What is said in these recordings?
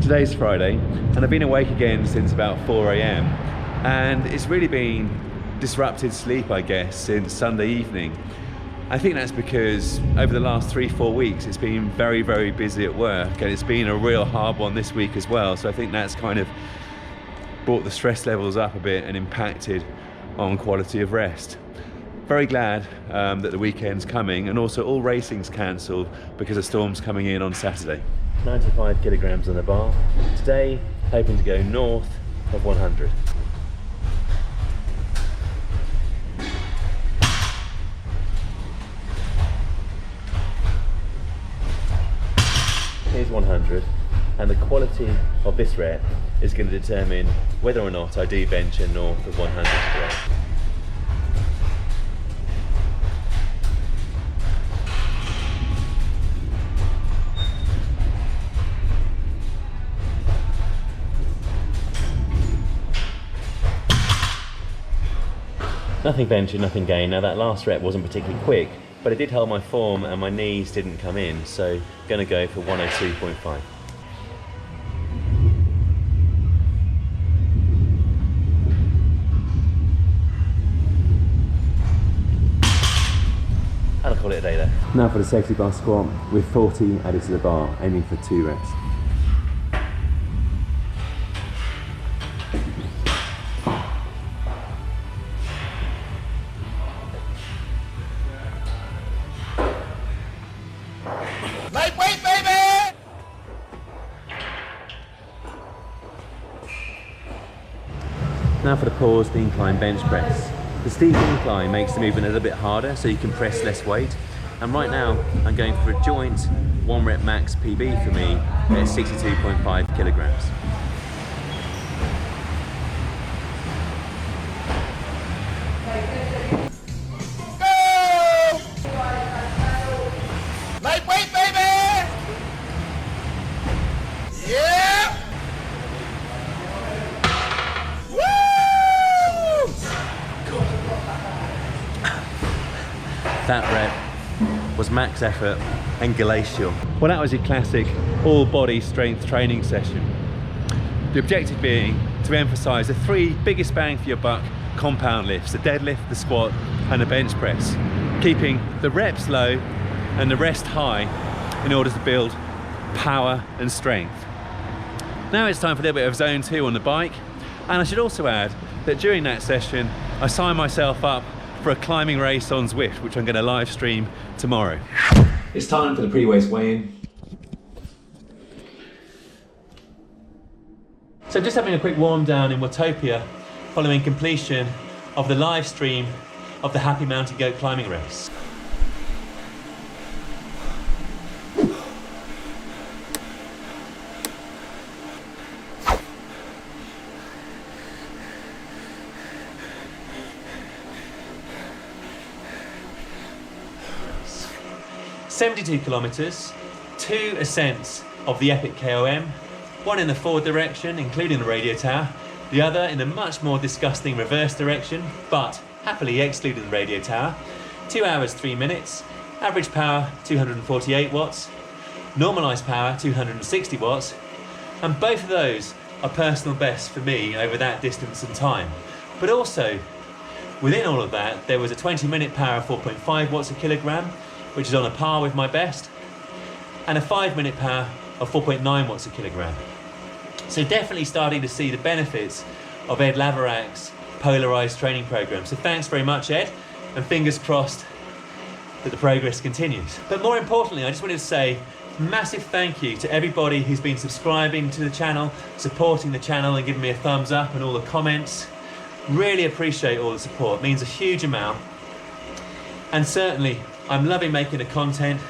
Today's Friday, and I've been awake again since about 4 AM, and it's really been disrupted sleep, I guess, since Sunday evening. I think that's because over the last 3-4 weeks it's been very, very busy at work, and it's been a real hard one this week as well, so I think that's kind of brought the stress levels up a bit and impacted on quality of rest. Very glad that the weekend's coming, and also all racing's cancelled because a storm's coming in on Saturday. 95 kilograms on the bar. Today, hoping to go north of 100. Here's 100, and the quality of this rep is going to determine whether or not I do venture north of 100 today. Nothing venture, nothing gain. Now that last rep wasn't particularly quick, but it did hold my form and my knees didn't come in, so going to go for 102.5. And I'll call it a day there. Now for the safety bar squat with 40 added to the bar, aiming for 2 reps. Lightweight, baby! Now for the paused incline bench press. The steep incline makes the movement a little bit harder, so you can press less weight. And right now, I'm going for a joint 1 rep max PB for me at 62.5 kilograms. Lightweight, baby! Yeah! Woo! That rep was max effort and glacial. Well, that was your classic all body strength training session. The objective being to emphasize the 3 biggest bang for your buck compound lifts: the deadlift, the squat, and the bench press, keeping the reps low and the rest high in order to build power and strength. Now it's time for a little bit of zone 2 on the bike, and I should also add that during that session I signed myself up for a climbing race on Zwift, which I'm going to live stream tomorrow. It's time for the pre-race weigh-in. So just having a quick warm down in Watopia following completion of the live stream of the Happy Mountain Goat climbing race. "72 kilometers, 2 ascents of the epic KOM, 1 in the forward direction, including the radio tower, the other in the much more disgusting reverse direction, but happily excluding the radio tower. 2 hours, 3 minutes, average power 248 watts, normalized power 260 watts, and both of those are personal bests for me over that distance and time. But also, within all of that, there was a 20-minute power of 4.5 watts a kilogram, which is on a par with my best, and a 5-minute power of 4.9 watts a kilogram. So definitely starting to see the benefits of Ed Laverak's polarized training program. So thanks very much, Ed, and fingers crossed that the progress continues. But more importantly, I just wanted to say massive thank you to everybody who's been subscribing to the channel, supporting the channel and giving me a thumbs up, and all the comments. Really appreciate all the support, it means a huge amount. And certainly, I'm loving making the content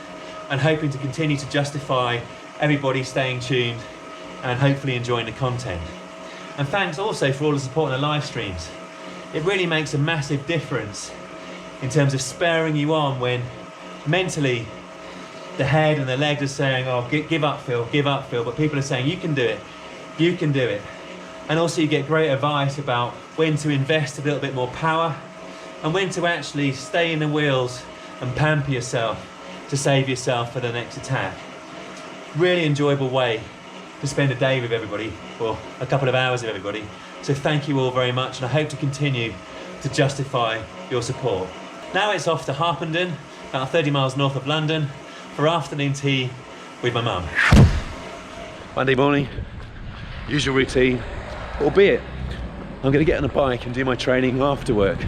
and hoping to continue to justify everybody staying tuned and hopefully enjoying the content. And thanks also for all the support on the live streams. It really makes a massive difference in terms of spurring you on when mentally the head and the legs are saying, oh, give up Phil, but people are saying, you can do it, you can do it. And also you get great advice about when to invest a little bit more power and when to actually stay in the wheels and pamper yourself to save yourself for the next attack. Really enjoyable way to spend a day with everybody, or a couple of hours with everybody. So thank you all very much, and I hope to continue to justify your support. Now it's off to Harpenden, about 30 miles north of London, for afternoon tea with my mum. Monday morning, usual routine, albeit I'm going to get on a bike and do my training after work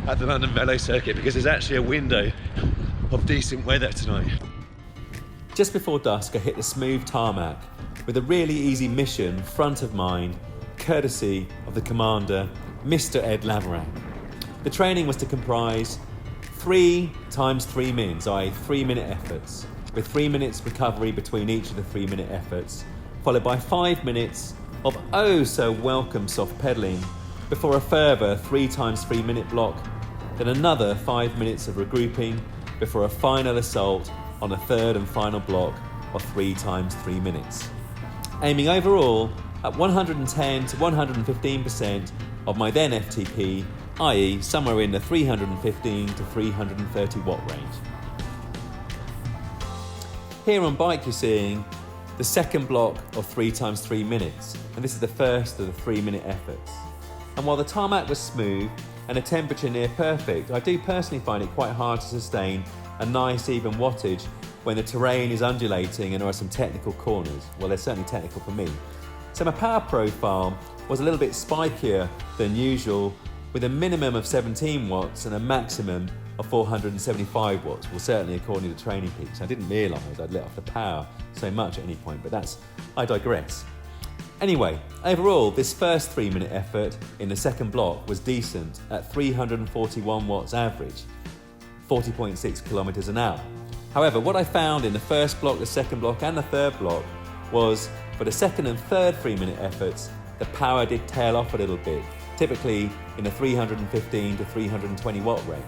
at the London Velo Circuit, because there's actually a window of decent weather tonight. Just before dusk, I hit the smooth tarmac with a really easy mission front of mind, courtesy of the commander, Mr. Ed Laverack. The training was to comprise 3 times 3 minutes, i.e. 3-minute efforts, with 3 minutes recovery between each of the 3-minute efforts, followed by 5 minutes of oh so welcome soft pedalling before a further 3 times 3-minute block, then another 5 minutes of regrouping before a final assault on a third and final block of 3 times 3 minutes. Aiming overall at 110 to 115% of my then FTP, i.e. somewhere in the 315 to 330 watt range. Here on bike you're seeing the second block of 3 times 3 minutes, and this is the first of the 3-minute efforts. And while the tarmac was smooth and the temperature near perfect, I do personally find it quite hard to sustain a nice even wattage when the terrain is undulating and there are some technical corners. Well, they're certainly technical for me. So my power profile was a little bit spikier than usual, with a minimum of 17 watts and a maximum of 475 watts. Well, certainly according to Training Peaks. I didn't realise I'd let off the power so much at any point, but I digress. Anyway, overall, this first 3-minute effort in the second block was decent at 341 watts average, 40.6 kilometers an hour. However, what I found in the first block, the second block and the third block was for the second and third 3-minute efforts, the power did tail off a little bit, typically in the 315 to 320 watt range.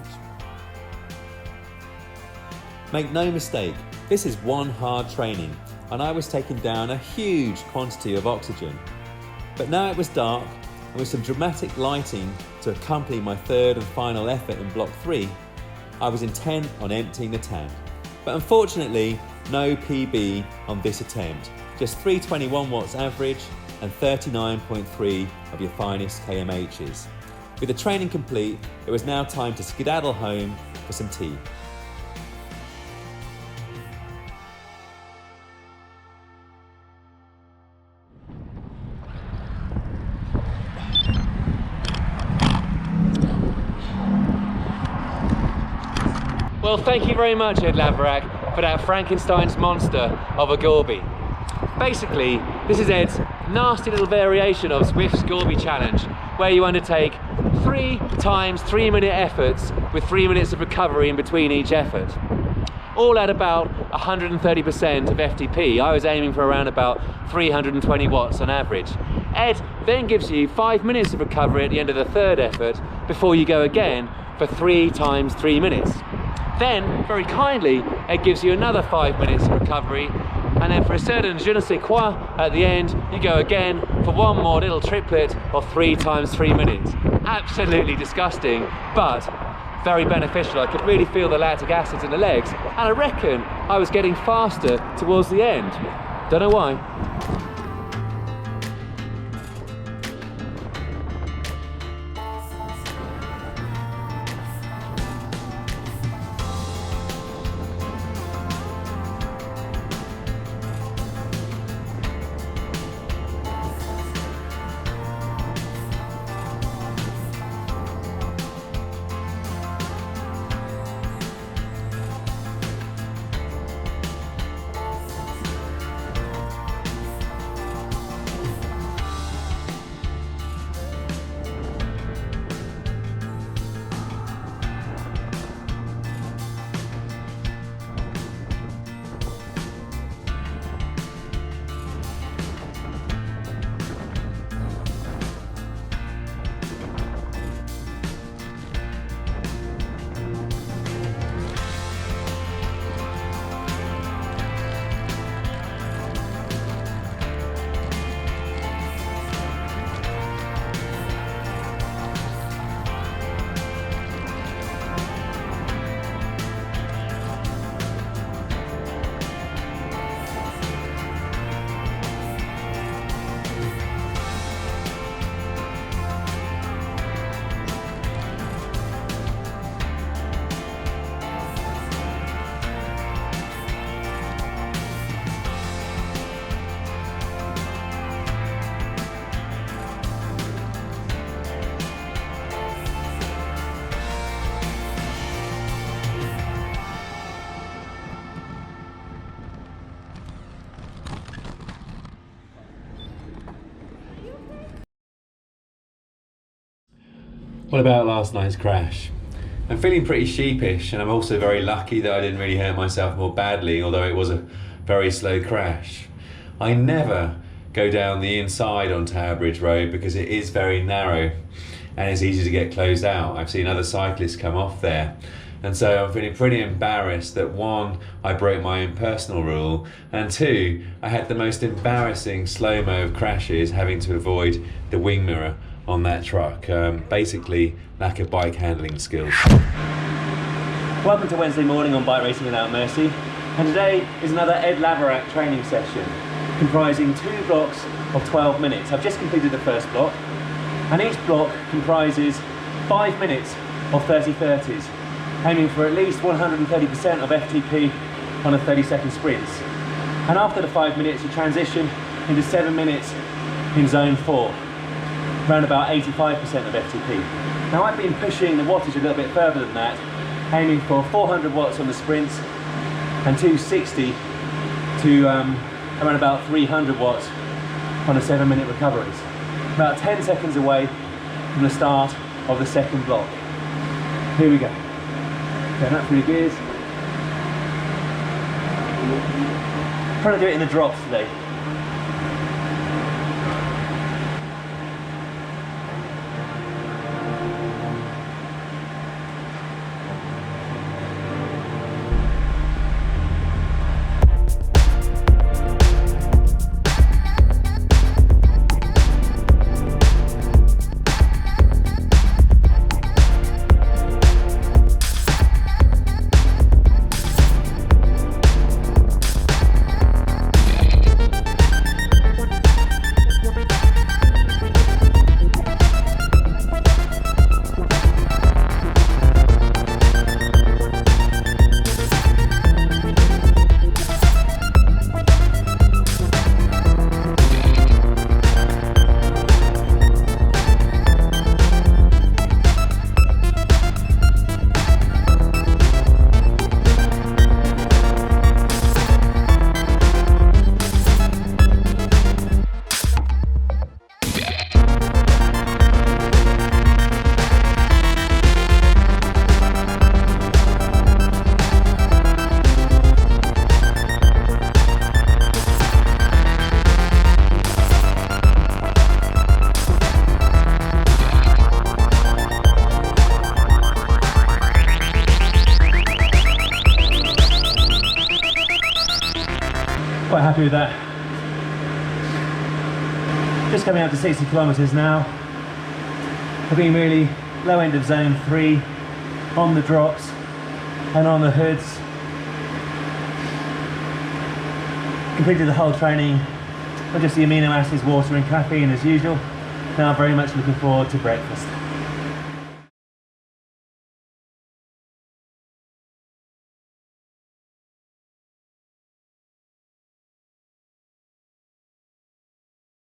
Make no mistake, this is one hard training, and I was taking down a huge quantity of oxygen. But now it was dark, and with some dramatic lighting to accompany my third and final effort in block 3, I was intent on emptying the tank. But unfortunately, no PB on this attempt, just 321 watts average and 39.3 of your finest KMHs. With the training complete, it was now time to skedaddle home for some tea. Well, thank you very much, Ed Laverack, for that Frankenstein's monster of a Gorby. Basically, this is Ed's nasty little variation of Zwift's Gorby challenge, where you undertake 3 times 3-minute efforts with 3 minutes of recovery in between each effort. All at about 130% of FTP. I was aiming for around about 320 watts on average. Ed then gives you 5 minutes of recovery at the end of the third effort before you go again for 3 times 3 minutes. Then, very kindly, Ed gives you another 5 minutes of recovery, and then for a certain je ne sais quoi at the end, you go again for one more little triplet of 3 times 3 minutes. Absolutely disgusting, but very beneficial. I could really feel the lactic acids in the legs, and I reckon I was getting faster towards the end. Don't know why. What about last night's crash? I'm feeling pretty sheepish, and I'm also very lucky that I didn't really hurt myself more badly, although it was a very slow crash. I never go down the inside on Tower Bridge Road because it is very narrow and it's easy to get closed out. I've seen other cyclists come off there. And so I'm feeling pretty embarrassed that one, I broke my own personal rule, and two, I had the most embarrassing slow-mo of crashes having to avoid the wing mirror on that truck. Basically, lack of bike handling skills. Welcome to Wednesday morning on Bike Racing Without Mercy, and today is another Ed Laverack training session comprising 2 blocks of 12 minutes. I've just completed the first block, and each block comprises 5 minutes of 30-30s, aiming for at least 130% of FTP on a 30-second sprint. And after the 5 minutes, you transition into 7 minutes in zone 4, around about 85% of FTP. Now I've been pushing the wattage a little bit further than that, aiming for 400 watts on the sprints and 260 to around about 300 watts on the 7-minute recoveries. About 10 seconds away from the start of the second block. Here we go. Going up through the gears. Trying to do it in the drops today. Quite happy with that. Just coming out to 60 kilometers now. I've been really low end of zone 3 on the drops and on the hoods. Completed the whole training on just the amino acids, water and caffeine as usual. Now I'm very much looking forward to breakfast.